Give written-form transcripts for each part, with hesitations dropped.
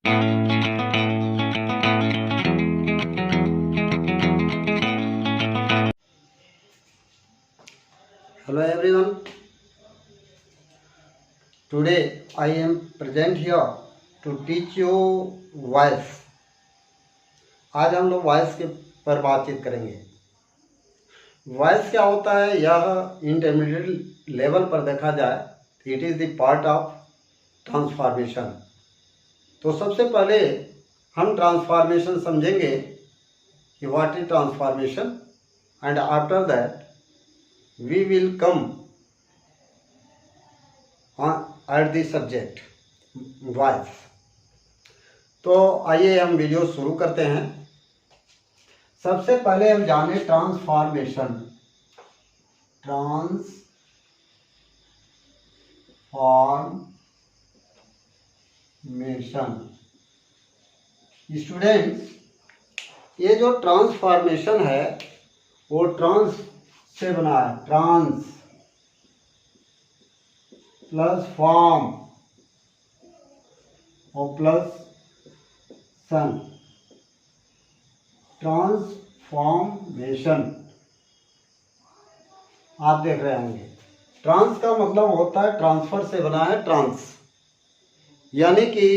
Hello everyone. Today I am present here to teach you voice. आज हम लोग voice के पर बातचीत करेंगे। वॉइस क्या होता है, यह इंटरमीडिएट लेवल पर देखा जाए it is the part of transformation. तो सबसे पहले हम ट्रांसफॉर्मेशन समझेंगे कि what is transformation, and after that we will come at the subject voice। तो आइए हम वीडियो शुरू करते हैं। सबसे पहले हम जाने ट्रांसफॉर्मेशन। स्टूडेंट्स, ये जो ट्रांसफॉर्मेशन है वो ट्रांस से बना है। ट्रांस प्लस फॉर्म और प्लस सन, ट्रांसफॉर्मेशन। आप देख रहे होंगे ट्रांस का मतलब होता है ट्रांसफर से बना है। ट्रांस यानी कि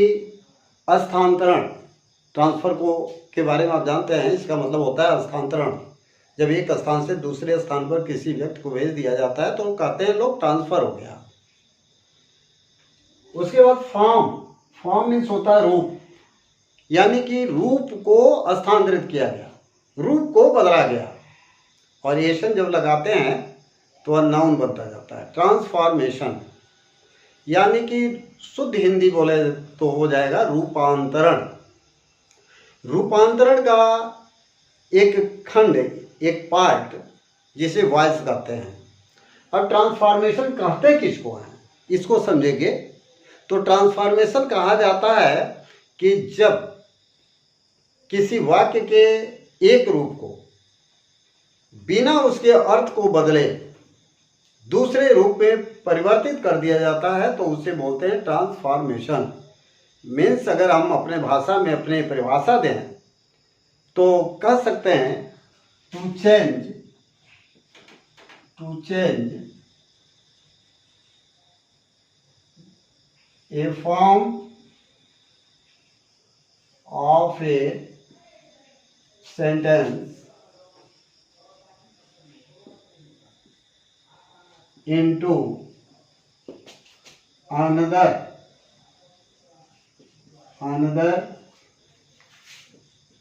स्थानांतरण। ट्रांसफर को के बारे में आप जानते हैं, इसका मतलब होता है स्थानांतरण। जब एक स्थान से दूसरे स्थान पर किसी व्यक्ति को भेज दिया जाता है तो कहते हैं लोग ट्रांसफर हो गया। उसके बाद फॉर्म मीन्स होता है रूप, यानी कि रूप को स्थानांतरित किया गया, रूप को बदला गया। और एशन जब लगाते हैं तो वह नाउन बनता जाता है। ट्रांसफॉर्मेशन यानी कि शुद्ध हिंदी बोले तो हो जाएगा रूपांतरण। रूपांतरण का एक खंड, एक पार्ट जिसे वॉइस कहते हैं। अब ट्रांसफॉर्मेशन कहते किसको हैं, इसको समझेंगे। तो ट्रांसफॉर्मेशन कहा जाता है कि जब किसी वाक्य के एक रूप को बिना उसके अर्थ को बदले दूसरे रूप में परिवर्तित कर दिया जाता है तो उसे बोलते हैं ट्रांसफॉर्मेशन। मीन्स अगर हम अपने भाषा में अपने परिभाषा दें तो कह सकते हैं to change a form of a sentence into another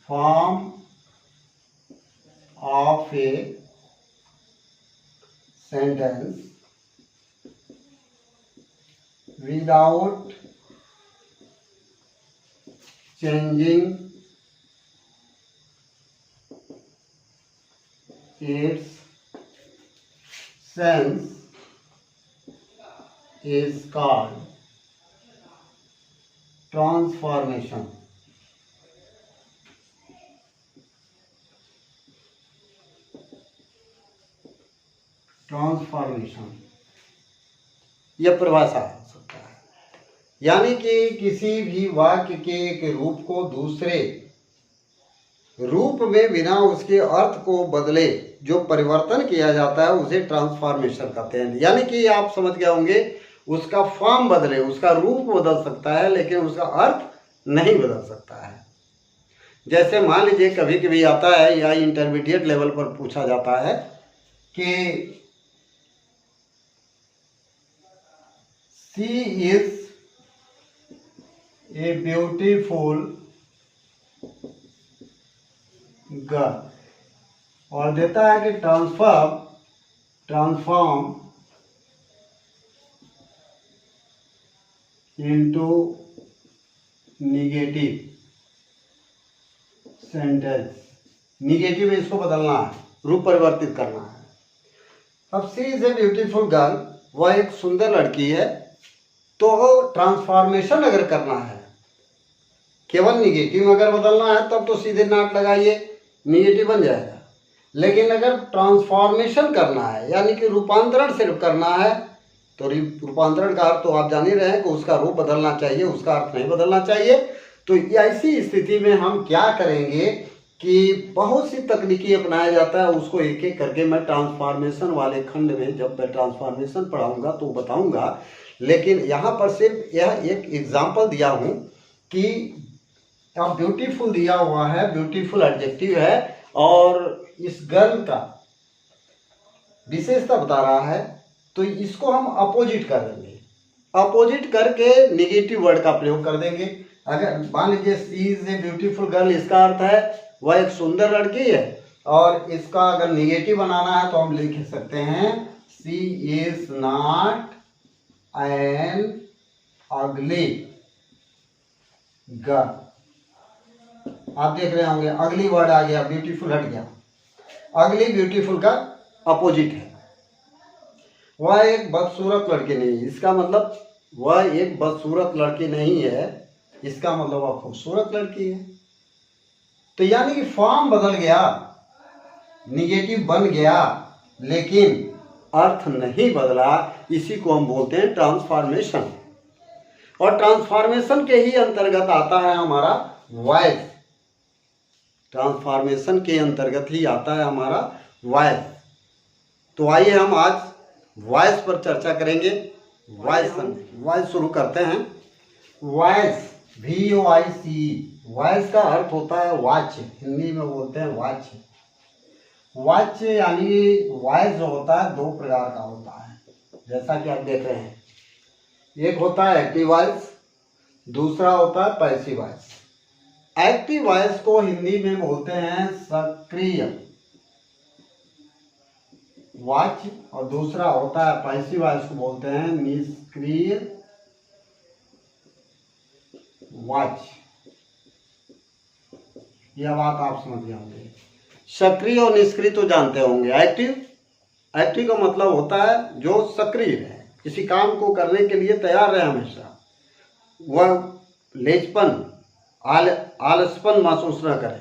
form of a sentence without changing its sense is called transformation। Transformation यह परिभाषा हो सकता है, यानी कि किसी भी वाक्य के एक रूप को दूसरे रूप में बिना उसके अर्थ को बदले जो परिवर्तन किया जाता है उसे ट्रांसफॉर्मेशन कहते हैं। यानी कि आप समझ गए होंगे, उसका फॉर्म बदले, उसका रूप बदल सकता है लेकिन उसका अर्थ नहीं बदल सकता है। जैसे मान लीजिए कभी कभी आता है या इंटरमीडिएट लेवल पर पूछा जाता है कि She is a beautiful girl, और देता है कि transform into negative sentence. Negative में इसको बदलना है, रूप परिवर्तित करना है। अब सी इज ए ब्यूटीफुल गर्ल, वह एक सुंदर लड़की है। तो ट्रांसफॉर्मेशन अगर करना है, केवल निगेटिव अगर बदलना है तब तो सीधे नॉट लगाइए, निगेटिव बन जाएगा। लेकिन अगर ट्रांसफॉर्मेशन करना है यानी कि रूपांतरण सिर्फ करना है तो रूपांतरण का अर्थ तो आप जान ही रहे हैं कि उसका रूप बदलना चाहिए, उसका अर्थ नहीं बदलना चाहिए। तो ऐसी स्थिति में हम क्या करेंगे कि बहुत सी तकनीकी अपनाया जाता है, उसको एक एक करके मैं ट्रांसफॉर्मेशन वाले खंड में जब मैं ट्रांसफॉर्मेशन पढ़ाऊंगा तो बताऊंगा। लेकिन यहाँ पर सिर्फ यह एक एग्जाम्पल दिया हूँ कि अब ब्यूटीफुल दिया हुआ है, ब्यूटीफुल एडजेक्टिव है और इस गर्ल का विशेषता बता रहा है, तो इसको हम अपोजिट कर देंगे। अपोजिट करके निगेटिव वर्ड का प्रयोग कर देंगे। अगर मान लीजिए सी इज ए ब्यूटीफुल गर्ल, इसका अर्थ है वह एक सुंदर लड़की है, और इसका अगर निगेटिव बनाना है तो हम लिख सकते हैं she is not an ugly girl. आप देख रहे होंगे अगली वर्ड आ गया, ब्यूटीफुल हट गया। अगली ब्यूटीफुल का अपोजिट है। वह एक बदसूरत लड़की नहीं, इसका मतलब वह एक बदसूरत लड़की नहीं है, इसका मतलब वह खूबसूरत लड़की है। तो यानी कि फॉर्म बदल गया, निगेटिव बन गया, लेकिन अर्थ नहीं बदला। इसी को हम बोलते हैं ट्रांसफॉर्मेशन। और ट्रांसफॉर्मेशन के ही अंतर्गत आता है हमारा वॉइस। ट्रांसफॉर्मेशन के अंतर्गत ही आता है हमारा वॉइस। तो आइए हम आज वॉइस पर चर्चा करेंगे। वॉइस शुरू करते हैं। वॉइस VOICE, वॉइस का अर्थ होता है वॉच, हिंदी में बोलते हैं वॉच। वॉच यानी वॉइस जो होता है दो प्रकार का होता है, जैसा कि आप देख रहे हैं। एक होता है एक्टिव वॉइस, दूसरा होता है पैसिव वॉइस। एक्टिव वॉइस को हिंदी में बोलते हैं सक्रिय वॉच, और दूसरा होता है पैसिव वॉइस को बोलते हैं निष्क्रिय वॉच। यह बात आप समझ गए होंगे। सक्रिय और निष्क्रिय तो जानते होंगे। एक्टिव का मतलब होता है जो सक्रिय है, किसी काम को करने के लिए तैयार रहे हमेशा, वह लेचपन आलसपन महसूस न करे।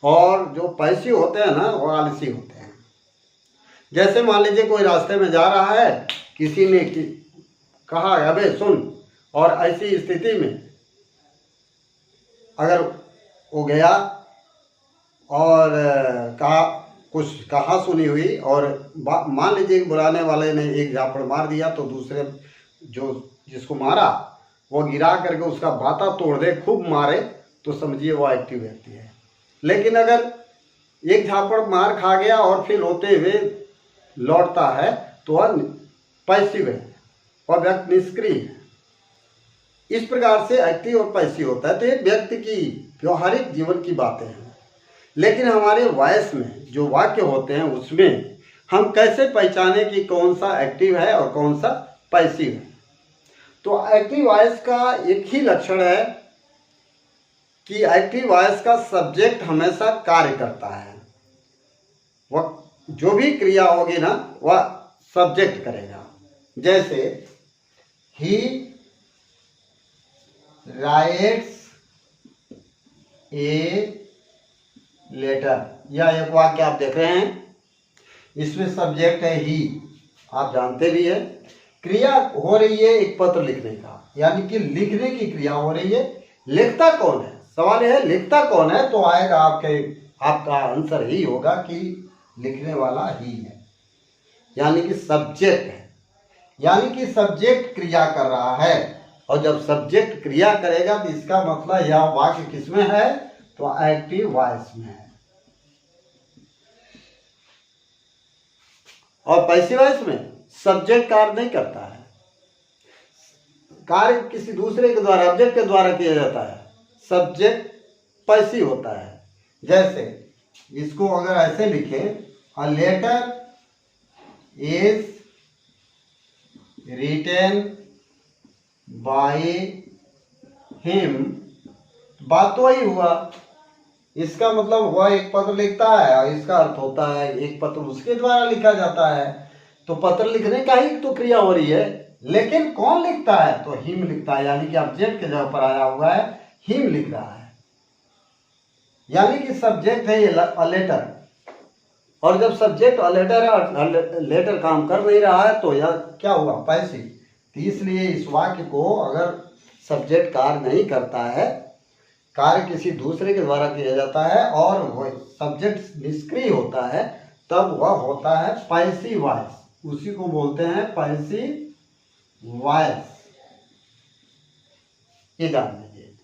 और जो पैसिव होते हैं ना, वो आलसी होते हैं। जैसे मान लीजिए कोई रास्ते में जा रहा है, किसी ने कहा अबे सुन, और ऐसी स्थिति में अगर वो गया और कुछ कहा सुनी हुई, और मान लीजिए बुलाने वाले ने एक झापड़ मार दिया, तो दूसरे जो जिसको मारा वो गिरा करके उसका बाता तोड़ दे, खूब मारे, तो समझिए वो एक्टिव व्यक्ति है। लेकिन अगर एक झापड़ मार खा गया और फिर रोते हुए लौटता है तो वह पैसिव है और व्यक्ति निष्क्रिय है। इस प्रकार से एक्टिव और पैसिव होता है। तो ये व्यक्ति की व्यवहारिक जीवन की बातें हैं। लेकिन हमारे वॉइस में जो वाक्य होते हैं उसमें हम कैसे पहचाने कि कौन सा एक्टिव है और कौन सा पैसिव है। तो एक्टिव वॉइस का एक ही लक्षण है कि एक्टिव वॉइस का सब्जेक्ट हमेशा कार्य करता है। वह जो भी क्रिया होगी ना, वह सब्जेक्ट करेगा। जैसे ही राइट्स ए लेटर, यह एक वाक्य आप देख रहे हैं, इसमें सब्जेक्ट है ही, आप जानते भी है। क्रिया हो रही है एक पत्र लिखने का, यानी कि लिखने की क्रिया हो रही है। लिखता कौन है, सवाल यह है लिखता कौन है, तो आएगा आपका आंसर ही होगा कि लिखने वाला ही है, यानी कि सब्जेक्ट है। यानी कि सब्जेक्ट क्रिया कर रहा है, और जब सब्जेक्ट क्रिया करेगा तो इसका मतलब यह वाक्य किसमें है, तो एक्टिव वॉइस में है। और पैसिव वॉइस में सब्जेक्ट कार्य नहीं करता है, कार्य किसी दूसरे के द्वारा, ऑब्जेक्ट के द्वारा किया जाता है। सब्जेक्ट पैसिव होता है। जैसे इसको अगर ऐसे लिखे, a letter is written by him, बात तो वही हुआ। इसका मतलब वह एक पत्र लिखता है, और इसका अर्थ होता है एक पत्र उसके द्वारा लिखा जाता है। तो पत्र लिखने का ही तो क्रिया हो रही है, लेकिन कौन लिखता है, तो हिम लिखता है, यानी कि ऑब्जेक्ट के जगह पर आया हुआ है, हिम लिख रहा है। यानी कि सब्जेक्ट है ये अ लेटर, और जब सब्जेक्ट अ लेटर है, लेटर काम कर नहीं रहा है, तो यह क्या हुआ, पैसिव। तो इसलिए इस वाक्य को अगर सब्जेक्ट कार्य नहीं करता है कार्य किसी दूसरे के द्वारा किया जाता है और वह सब्जेक्ट निष्क्रिय होता है, तब वह होता है पैसिव वॉइस, उसी को बोलते हैं पैसिव वॉइस। ये जान लीजिए।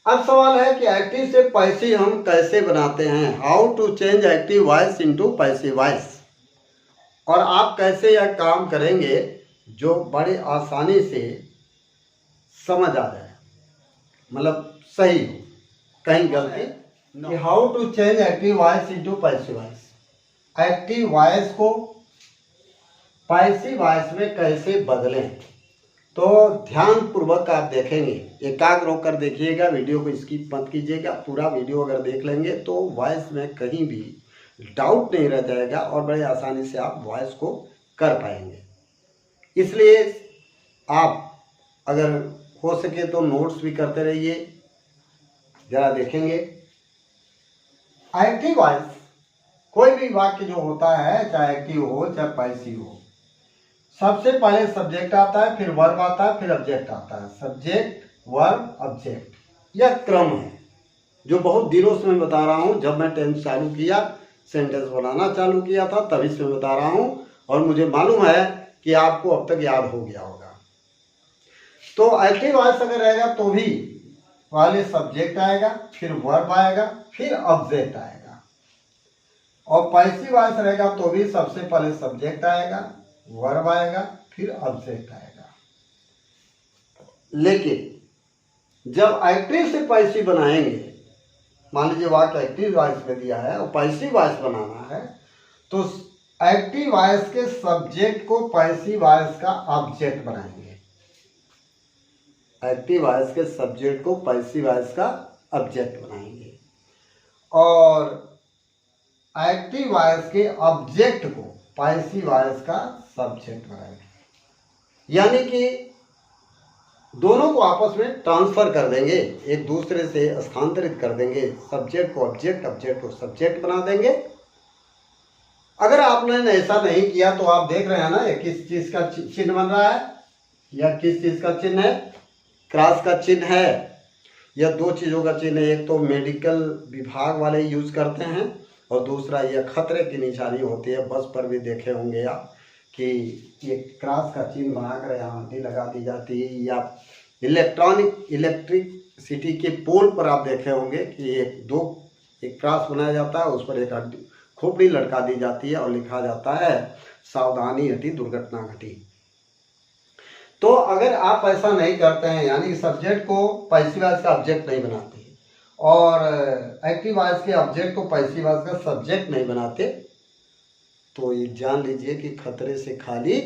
अब सवाल है कि एक्टिव से पैसिव हम कैसे बनाते हैं, how to change active voice into passive voice, और आप कैसे यह काम करेंगे जो बड़े आसानी से समझ आ जाए, मतलब सही हो, कहीं गलती कि how to change active voice into passive voice, active voice को पैसिव वॉइस में कैसे बदलें। तो ध्यान पूर्वक आप देखेंगे, एकाग्र होकर देखिएगा, वीडियो को स्किप मत कीजिएगा। पूरा वीडियो अगर देख लेंगे तो वॉइस में कहीं भी डाउट नहीं रह जाएगा और बड़े आसानी से आप वॉइस को कर पाएंगे। इसलिए आप अगर हो सके तो नोट्स भी करते रहिए। जरा देखेंगे, एक्टिव वॉइस, कोई भी वाक्य जो होता है, चाहे एक्टिव हो चाहे पैसिव हो, सबसे पहले सब्जेक्ट आता है, फिर वर्ब आता है, फिर ऑब्जेक्ट आता है। सब्जेक्ट, वर्ब, ऑब्जेक्ट, यह क्रम है जो बहुत दिनों से मैं बता रहा हूँ। जब मैं 10th चालू किया, सेंटेंस बनाना चालू किया था, तभी से मैं बता रहा हूँ और मुझे मालूम है कि आपको अब तक याद हो गया होगा। तो एक्टिव वॉइस अगर रहेगा तो भी पहले सब्जेक्ट आएगा, फिर वर्ब आएगा, फिर ऑब्जेक्ट आएगा। और पैसिव वॉइस रहेगा तो भी सबसे पहले सब्जेक्ट आएगा, वर्ब आएगा, फिर ऑब्जेक्ट आएगा। लेकिन जब एक्टिव से पैसिव बनाएंगे, मान लीजिए वाक्य एक्टिव वॉइस में दिया है और पैसिव वॉइस बनाना है, तो एक्टिव वॉइस के सब्जेक्ट को पैसिव वॉइस का ऑब्जेक्ट बनाएंगे। एक्टिव वॉइस के सब्जेक्ट को पैसिव वॉइस का ऑब्जेक्ट बनाएंगे और एक्टिव वॉइस के ऑब्जेक्ट को पैसिव वॉइस का सब्जेक्ट बनाएंगे। यानी कि दोनों को आपस में ट्रांसफर कर देंगे, एक दूसरे से स्थानांतरित कर देंगे। सब्जेक्ट को ऑब्जेक्ट, ऑब्जेक्ट को सब्जेक्ट बना देंगे। अगर आपने ऐसा नहीं किया तो आप देख रहे हैं ना, ये किस चीज का चिन्ह बन रहा है, या किस चीज का चिन्ह है, क्रॉस का चिन्ह है, या दो चीज़ों का चिन्ह है। एक तो मेडिकल विभाग वाले यूज करते हैं और दूसरा यह खतरे की निशानी होती है। बस पर भी देखे होंगे आप कि ये क्रॉस का चिन्ह बनाकर यहाँ हड्डी लगा दी जाती है, या इलेक्ट्रिसिटी के पोल पर आप देखे होंगे कि एक क्रॉस बनाया जाता है, उस पर एक हड्डी खोपड़ी लटका दी जाती है और लिखा जाता है सावधानी घटी दुर्घटना घटी। तो अगर आप ऐसा नहीं करते हैं, यानी सब्जेक्ट को पैसिव वॉइस का ऑब्जेक्ट नहीं बनाते और एक्टिव वॉइस के ऑब्जेक्ट को पैसिव वॉइस का सब्जेक्ट नहीं बनाते, तो ये जान लीजिए कि खतरे से खाली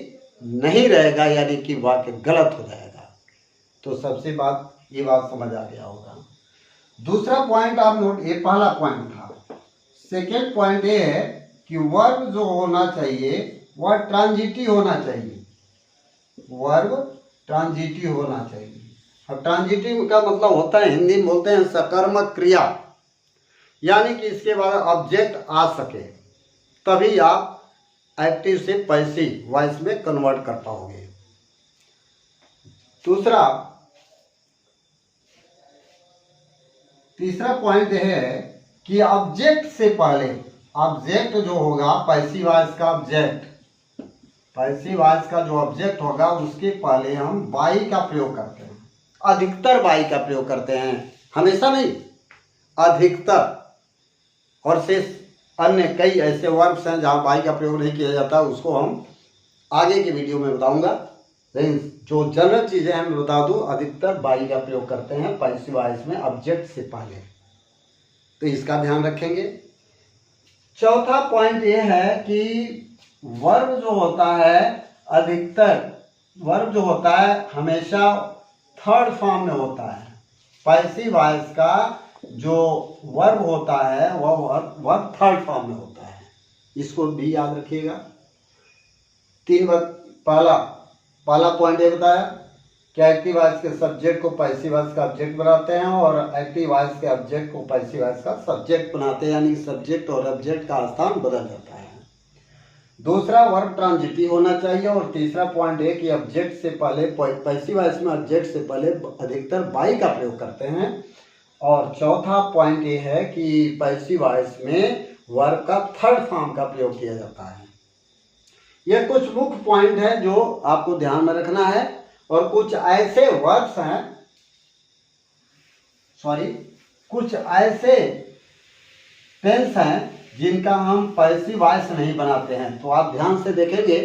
नहीं रहेगा, यानी कि वाक्य गलत हो जाएगा। तो सबसे ये बात समझ आ गया होगा। दूसरा पॉइंट आप नोट, ये पहला पॉइंट था। सेकेंड पॉइंट ये है कि वर्ब जो होना चाहिए वह ट्रांजिटिव होना चाहिए। वर्ब ट्रांजिटिव होना चाहिए। अब ट्रांजिटिव का मतलब होता है, हिंदी में बोलते हैं सकर्मक क्रिया, यानी कि इसके बाद ऑब्जेक्ट आ सके, तभी आप एक्टिव से पैसिव वॉइस में कन्वर्ट कर पाओगे। तीसरा पॉइंट यह है कि ऑब्जेक्ट से पहले, ऑब्जेक्ट जो होगा पैसिव वॉइस का ऑब्जेक्ट, पैसिव वॉइस का जो ऑब्जेक्ट होगा उसके पहले हम बाई का प्रयोग करते हैं। अधिकतर बाई का प्रयोग करते हैं, हमेशा नहीं, अधिकतर। और शेष अन्य कई ऐसे वर्ब्स हैं जहाँ बाई का प्रयोग नहीं किया जाता, उसको हम आगे की वीडियो में बताऊंगा। लेकिन जो जनरल चीज़ें हैं मैं बता दूं, अधिकतर बाई का प्रयोग करते हैं पैसिव वॉइस में ऑब्जेक्ट से पहले, तो इसका ध्यान रखेंगे। चौथा पॉइंट ये है कि वर्ब जो होता है, अधिकतर वर्ब जो होता है हमेशा थर्ड फॉर्म में होता है। पैसिव वॉइस का जो वर्ब होता है वह वर्ब थर्ड फॉर्म में होता है, इसको भी याद रखिएगा। तीन बार पहला पॉइंट ये बताया कि एक्टिव वॉइस के सब्जेक्ट को पैसिव वॉइस का ऑब्जेक्ट बनाते हैं और एक्टिव वॉइस के ऑब्जेक्ट को पैसिव वॉइस का सब्जेक्ट बनाते हैं, यानी सब्जेक्ट और ऑब्जेक्ट का स्थान बदल जाता है। दूसरा वर्ब ट्रांजिटिव होना चाहिए, और तीसरा पॉइंट है कि ऑब्जेक्ट से पहले, पैसिव वॉइस में ऑब्जेक्ट से पहले अधिकतर बाई का प्रयोग करते हैं। और चौथा पॉइंट ये है कि पैसिव वॉइस में वर्ब का थर्ड फॉर्म का प्रयोग किया जाता है। यह कुछ मुख्य पॉइंट है जो आपको ध्यान में रखना है। और कुछ ऐसे वर्ब्स हैं, कुछ ऐसे टेंस हैं जिनका हम पैसिव वॉइस नहीं बनाते हैं। तो आप ध्यान से देखेंगे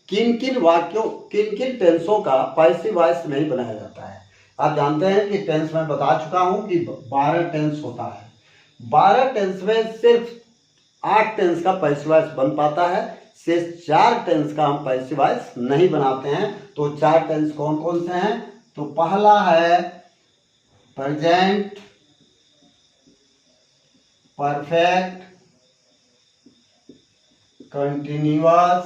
किन किन टेंसों का पैसिव वॉइस नहीं बनाया जाता है। आप जानते हैं कि टेंस में बता चुका हूं कि 12 टेंस होता है। 12 टेंस में सिर्फ 8 टेंस का पैसिव वॉइस बन पाता है, सिर्फ 4 टेंस का हम पैसिव वॉइस नहीं बनाते हैं। तो 4 टेंस कौन कौन से हैं? तो पहला है प्रेजेंट परफेक्ट कंटिन्यूअस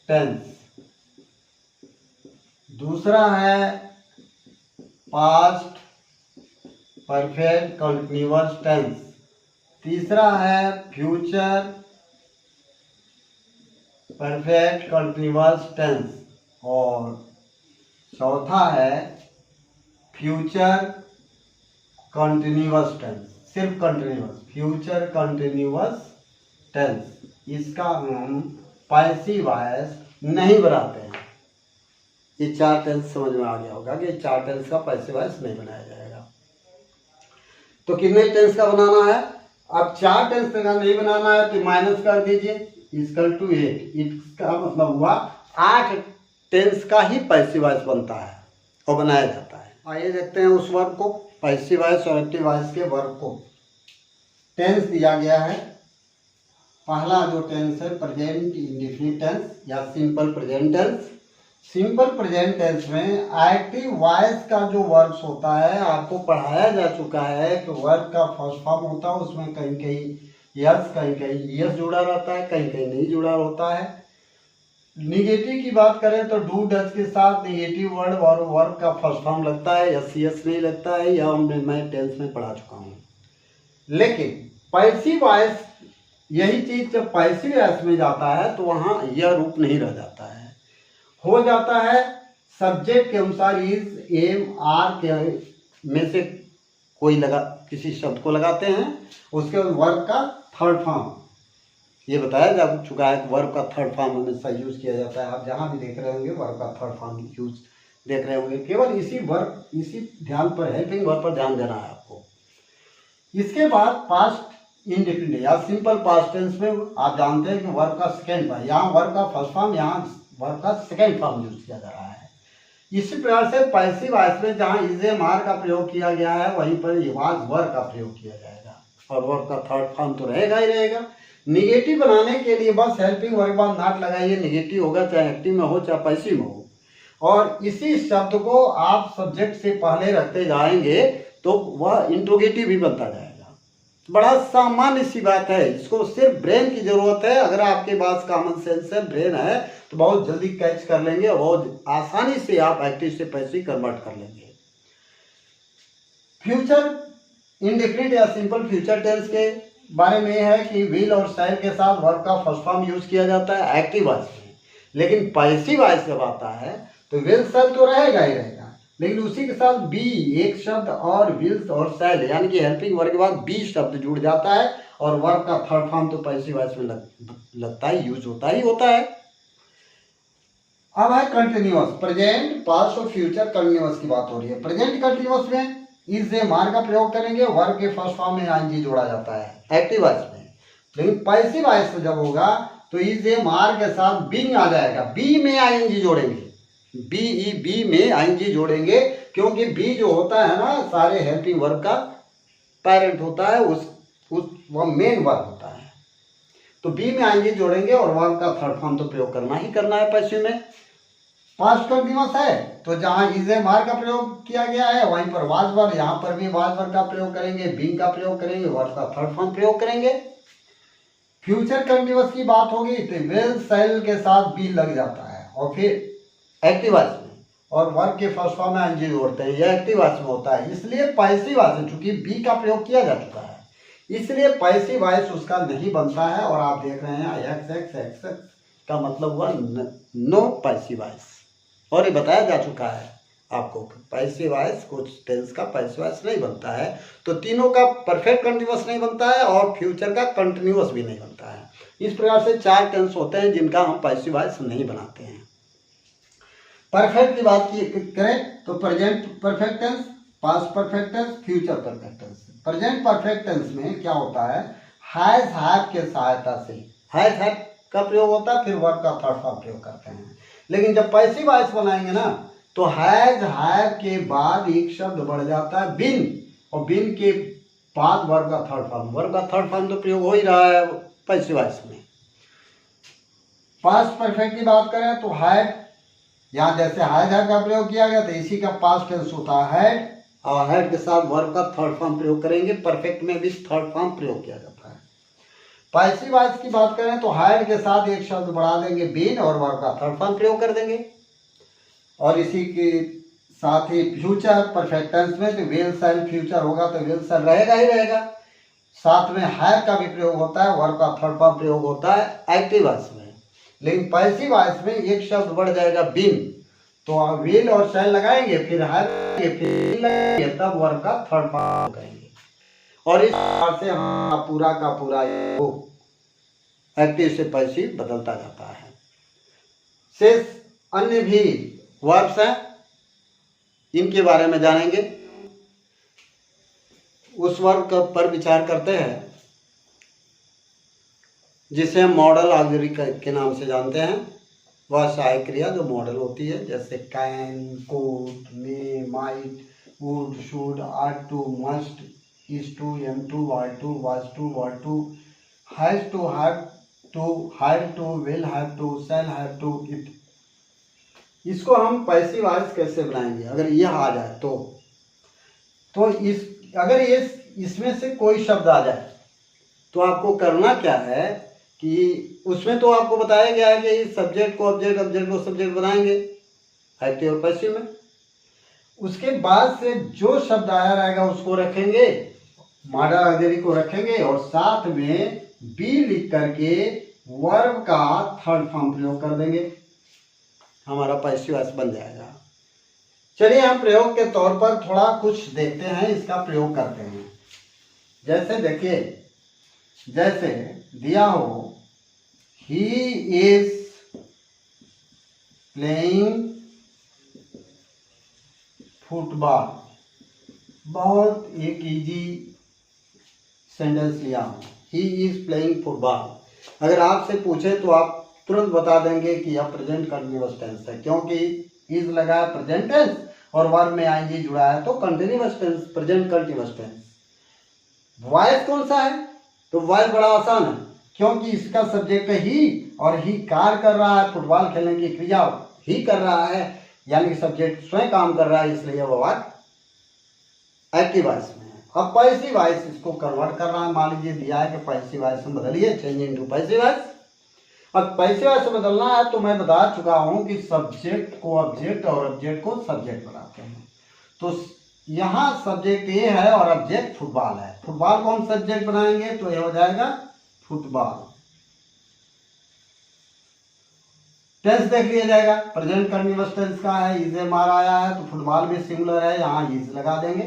टेंस, दूसरा है पास्ट परफेक्ट कंटिन्यूअस टेंस, तीसरा है फ्यूचर परफेक्ट कंटिन्यूअस टेंस, और चौथा है फ्यूचर कंटिन्यूअस टेंस, सिर्फ कंटिन्यूअस, फ्यूचर कंटिन्यूअस टेंस। इसका हम पैसिव वॉइस नहीं बनाते हैं। ये 4 टेंस समझ में आ गया होगा कि 4 टेंस का पैसिव वॉइस नहीं बनाया जाएगा। तो कितने टेंस का बनाना है? अब 4 टेंस का नहीं बनाना है तो माइनस कर दीजिए, इक्वल टू 8। इसका मतलब हुआ 8 टेंस का ही पैसिव वॉइस बनता है और बनाया जाता है। आइए देखते हैं उस वर्ब को, पैसिव वॉइस और एक्टिव वॉइस के वर्ब को। टेंस दिया गया है। पहला जो टेंस है प्रेजेंट इंडेफिनिट टेंस या simple present tense. Simple present tense में एक्टिव वॉइस का जो वर्ब्स होता है आपको पढ़ाया जा चुका है कि वर्ब का फर्स्ट फॉर्म होता है, उसमें कहीं कहीं यस कहीं कहीं यस जुड़ा रहता है, कहीं कहीं नहीं जुड़ा होता है। निगेटिव की बात करें तो डू डज के साथ निगेटिव वर्ड और वर्ब का फर्स्ट फॉर्म लगता है, यस यस नहीं लगता है, यह मैं टेंस में पढ़ा चुका हूँ। लेकिन पैसिव वॉइस, यही चीज जब पैसिव वॉइस में जाता है तो वहां यह रूप नहीं रह जाता है, हो जाता है सब्जेक्ट के अनुसार इज एम आर के में से कोई किसी शब्द को लगाते हैं, उसके बाद वर्ब का थर्ड फॉर्म। ये बताया जा चुका है कि वर्ब का थर्ड फॉर्म हमेशा यूज किया जाता है। आप जहां भी देख रहे होंगे वर्ब का थर्ड फॉर्म यूज देख रहे होंगे। केवल इसी ध्यान पर, हेल्पिंग वर्ब पर ध्यान देना है आपको। इसके बाद पास्ट इंडेफिनिट या सिंपल पास्ट टेंस में आप जानते हैं कि वर्ब का सेकेंड फॉर्म, यहाँ वर्ब का फर्स्ट फॉर्म, यहाँ वर्ब का सेकेंड फॉर्म यूज किया जा रहा है। इसी प्रकार से पैसिव वॉइस में जहाँ इज एम आर का प्रयोग किया गया है वहीं पर वाज वर्ब का प्रयोग किया जाएगा और वर्ब का थर्ड फॉर्म तो रहेगा ही रहेगा। निगेटिव बनाने के लिए बस हेल्पिंग वर्ब बाद नॉट लगाइए, निगेटिव होगा चाहे एक्टिव में हो चाहे पैसिव में हो, और इसी शब्द को आप सब्जेक्ट से पहले रखते जाएंगे तो वह इंट्रोगेटिव भी बनता जाएगा। बड़ा सामान्य सी बात है, इसको सिर्फ ब्रेन की जरूरत है। अगर आपके पास कॉमन सेंस है, ब्रेन है, तो बहुत जल्दी कैच कर लेंगे और बहुत आसानी से आप एक्टिव से पैसिव कन्वर्ट कर लेंगे। फ्यूचर इंडेफिनिट या सिंपल फ्यूचर टेंस के बारे में है कि विल और शैल के साथ वर्ब का फर्स्ट फॉर्म यूज किया जाता है एक्टिव वॉइस में। लेकिन पैसिव वॉइस जब आता है तो विल शैल तो रहेगा ही रहेगा, लेकिन उसी के साथ बी एक शब्द और विल्स और शैल यानी कि हेल्पिंग वर्ब के बाद बी शब्द जुड़ जाता है और वर्ब का थर्ड फॉर्म तो पैसिव वॉइस में लगता है, यूज होता है। अब है कंटिन्यूअस, प्रेजेंट पास्ट और फ्यूचर कंटिन्यूअस की बात हो रही है। प्रेजेंट कंटिन्यूअस में इज एम आर का प्रयोग करेंगे, वर्ब के फर्स्ट फॉर्म में आईएनजी जोड़ा जाता है एक्टिव वॉइस में। लेकिन पैसिव वॉइस में जब होगा तो इज एम आर के साथ बीइंग आ जाएगा, बी में आईएनजी जोड़ेंगे, बी में आईएनजी जोड़ेंगे, क्योंकि बी जो होता है ना सारे हेल्पिंग वर्ब का पेरेंट होता है, वह मेन वर्ब होता है। तो बी में आईएनजी जोड़ेंगे और वर्ब का थर्ड फॉर्म तो प्रयोग करना ही करना है पैसिव में। पास्ट कंटिन्यूअस है तो जहां इज एम आर का प्रयोग किया गया है वहीं पर वाज वर्ब, यहाँ पर भी वाज वर्ब का प्रयोग करेंगे, बीइंग का प्रयोग करेंगे, वर्ब का थर्ड फॉर्म प्रयोग करेंगे। फ्यूचर कंटिन्यूअस की बात होगी तो विल शैल के साथ बी लग जाता है और फिर एक्टिव वॉइस में और वर्ब के फर्स्ट फॉर्म में आईएनजी जोड़ते हैं, यह एक्टिव वॉइस में होता है। इसलिए पैसिव वॉइस में चूंकि बी का प्रयोग किया जा चुका है इसलिए पैसिव वॉइस उसका नहीं बनता है। और आप देख रहे हैं एक्स एक्स एक्स एक्स का मतलब हुआ नो पैसिव वॉइस। और ये बताया जा चुका है आपको, पैसिव वॉइस कुछ टेंस का पैसिव वॉइस नहीं बनता है। तो तीनों का परफेक्ट कंटिन्यूअस नहीं बनता है और फ्यूचर का कंटिन्यूअस भी नहीं बनता है। इस प्रकार से 4 टेंस होते हैं जिनका हम पैसिव वॉइस नहीं बनाते हैं। परफेक्ट की बात करें तो present perfect tense, past perfect tense, future perfect tense. Present perfect tense में क्या होता है, हैज हैव के सहायता से हैज हैव का प्रयोग होता है, फिर वर्ब का थर्ड फॉर्म प्रयोग करते हैं। लेकिन जब पैसिव वॉइस बनाएंगे ना तो हैज हैव के बाद एक शब्द बढ़ जाता है बिन, और बिन के बाद वर्ब का थर्ड फॉर्म। वर्ब का थर्ड फॉर्म तो प्रयोग हो ही रहा है पैसिव वॉइस में। पास्ट परफेक्ट की बात करें तो हैड, यहाँ जैसे हैज हैव का प्रयोग किया गया तो इसी का पास्ट टेंस होता है हैड, और हैड के साथ वर्ब का थर्ड फॉर्म प्रयोग करेंगे। परफेक्ट में भी थर्ड फॉर्म प्रयोग किया जाता है। पैसिव वॉइस की बात करें तो हैड के साथ एक शब्द बढ़ा देंगे बीन और वर्ब का थर्ड फॉर्म प्रयोग कर देंगे। और इसी के साथ ही फ्यूचर परफेक्ट टेंस में तो विल शैल, फ्यूचर होगा तो विल शैल रहेगा ही रहेगा। साथ में हैव का भी प्रयोग होता है, वर्ब का थर्ड फॉर्म प्रयोग होता है एक्टिव वॉइस में। लेकिन पैसिव वॉइस में एक शब्द बढ़ जाएगा बिन, तो विल और शैल लगाएंगे, फिर हैव फिर लगाएंगे, तब वर्ब का थर्ड फॉर्म करेंगे। और इस प्रकार से हम पूरा का पूरा एक्टिव से पैसिव बदलता जाता है। शेष अन्य भी वर्ब्स हैं, इनके बारे में जानेंगे। उस वर्ब पर विचार करते हैं जिसे हम मॉडल ऑक्सिलरी के नाम से जानते हैं। वह सहायक क्रिया जो मॉडल होती है, जैसे can, could, may, might, would, should, are to, must, is to, am to, are to, was to, were to, has to, have to, will have to, shall have to, it. इसको हम passive voice कैसे बनाएंगे अगर यह आ जाए तो अगर इसमें से कोई शब्द आ जाए तो आपको करना क्या है कि उसमें तो आपको बताया गया है कि सब्जेक्ट को ऑब्जेक्ट, ऑब्जेक्ट को सब्जेक्ट बनाएंगे एक्टिव और पैसिव में। उसके बाद से जो शब्द आया रहेगा उसको रखेंगे, मॉडल ऑक्सिलरी को रखेंगे और साथ में बी लिख करके वर्ब का थर्ड फॉर्म प्रयोग कर देंगे, हमारा पैसिव वॉइस बन जाएगा। चलिए हम प्रयोग के तौर पर थोड़ा कुछ देखते हैं, इसका प्रयोग करते हैं। जैसे देखिए, जैसे दिया हो ही इज प्लेइंग फुटबॉल, बहुत एक इजी सेंटेंस लिया हूं, ही इज प्लेइंग फुटबॉल। अगर आपसे पूछे तो आप तुरंत बता देंगे कि यह प्रेजेंट कंटिन्यूअस टेंस है, क्योंकि इज लगा है प्रेजेंट टेंस और वर्ब में आईएनजी जुड़ा है तो continuous tense, present continuous tense. Voice कौन सा है, तो वॉइस बड़ा आसान है, क्योंकि इसका सब्जेक्ट है ही और ही कार्य कर रहा है, फुटबॉल खेलने की क्रिया ही कर रहा है, यानी सब्जेक्ट स्वयं काम कर रहा है, इसलिए वह वाक्य एक्टिव वॉइस में है। अब पैसिव वॉइस इसको कन्वर्ट कर रहा है, मान लीजिए दिया है कि पैसिव वॉइस में बदलिए, चेंज इनटू पैसिव वॉइस। अब पैसिव वॉइस में बदलना है तो मैं बता चुका हूं कि सब्जेक्ट को ऑब्जेक्ट और ऑब्जेक्ट को सब्जेक्ट बनाते हैं। तो यहाँ सब्जेक्ट ये है और ऑब्जेक्ट फुटबॉल है। फुटबॉल को हम सब्जेक्ट बनाएंगे तो ये हो जाएगा फुटबॉल। टेंस देख लिया जाएगा, प्रेजेंट कंटिन्यूअस टेंस का है, इज एम आर आया है तो फुटबॉल भी सिंगुलर है, यहाँ इज लगा देंगे।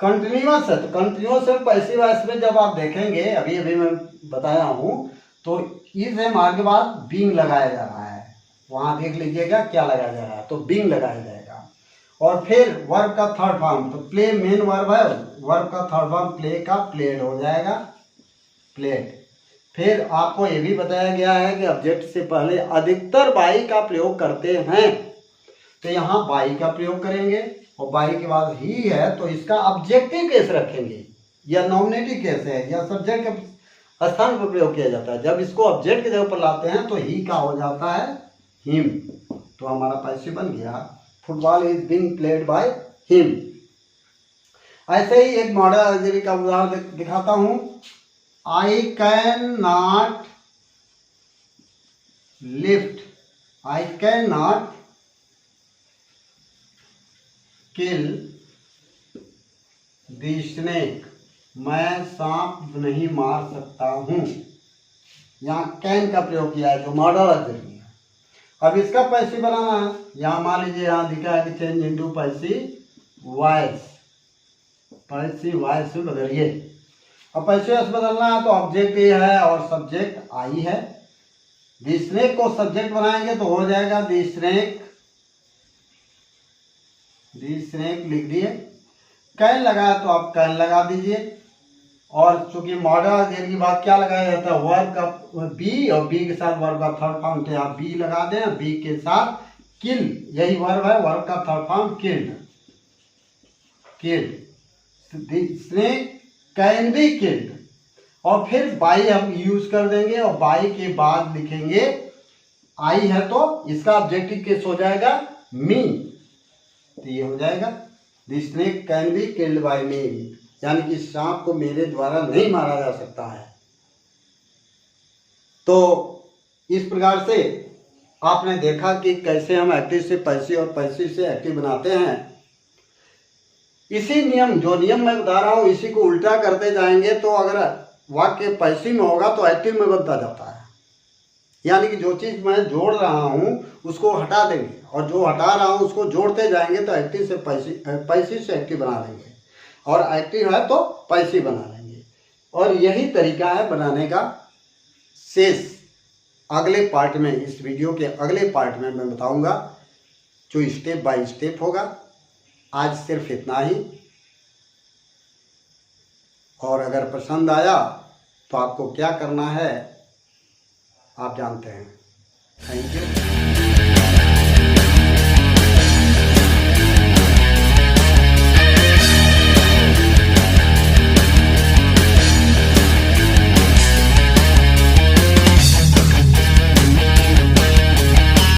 कंटिन्यूअस है तो कंटिन्यूअस है पैसिव वॉइस में जब आप देखेंगे, अभी अभी मैं बताया हूं, तो इज एम आर के बाद बीइंग लगाया जा रहा है, वहां देख लीजिएगा क्या लगाया जा रहा है, तो बीइंग लगाया जाएगा। और फिर वर्ब का थर्ड फॉर्म, तो प्ले मेन वर्ब है, वर्ब का थर्ड फॉर्म प्ले का प्लेड हो जाएगा, प्लेड। फिर आपको ये भी बताया गया है कि ऑब्जेक्ट से पहले अधिकतर बाई का प्रयोग करते हैं, तो यहाँ बाई का प्रयोग करेंगे और बाई के बाद ही है तो इसका ऑब्जेक्टिव केस रखेंगे, या नॉमिनेटिव केस है, या सब्जेक्ट के स्थान पर प्रयोग किया जाता है। जब इसको ऑब्जेक्ट की जगह पर लाते हैं तो ही का हो जाता है हिम, तो हमारा पैसिव बन गया football is being played by him. ऐसे ही एक मॉडल ऑक्सिलरी का उदाहरण दिखाता हूं, I can not lift, I can not kill the snake, मैं सांप नहीं मार सकता हूँ। यहाँ कैन का प्रयोग किया है जो मॉडल ऑक्सिलरी है। अब इसका पैसिव बनाना है। यहाँ मान लीजिए यहाँ दिखा है कि change into passive voice, passive voice में बदलिए। अब पैसिव वॉइस बदलना है तो ऑब्जेक्ट ये है और सब्जेक्ट आई है। द स्नेक को सब्जेक्ट बनाएंगे तो हो जाएगा द स्नेक, द स्नेक लिख दिए। कैन लगाया तो आप कैन लगा दीजिए। और चूंकि मॉडल ऑक्सिलरी की बात क्या लगाया जाता है, वर्ब का बी और बी के साथ वर्ब का थर्ड फॉर्म थे, आप बी लगा दें, बी के साथ किल, यही वर्ब है, वर्ब का third form killed, killed, snake can be killed. और फिर बाई हम यूज कर देंगे और बाई के बाद लिखेंगे आई है तो इसका ऑब्जेक्टिव केस हो जाएगा मी, तो ये हो जाएगा the snake can be killed by me, यानी कि सांप को मेरे द्वारा नहीं मारा जा सकता है। तो इस प्रकार से आपने देखा कि कैसे हम एक्टिव से पैसिव और पैसिव से एक्टिव बनाते हैं। इसी नियम, जो नियम मैं बता रहा हूँ, इसी को उल्टा करते जाएंगे तो अगर वाक्य पैसिव में होगा तो एक्टिव में बनता जाता है। यानी कि जो चीज़ मैं जोड़ रहा हूँ उसको हटा देंगे और जो हटा रहा हूँ उसको जोड़ते जाएंगे तो एक्टिव से पैसिव, पैसिव से एक्टिव बना देंगे और एक्टिव है तो पैसिव बना लेंगे। और यही तरीका है बनाने का। शेष अगले पार्ट में, इस वीडियो के अगले पार्ट में मैं बताऊंगा, जो स्टेप बाय स्टेप होगा। आज सिर्फ इतना ही। और अगर पसंद आया तो आपको क्या करना है आप जानते हैं। Thank you.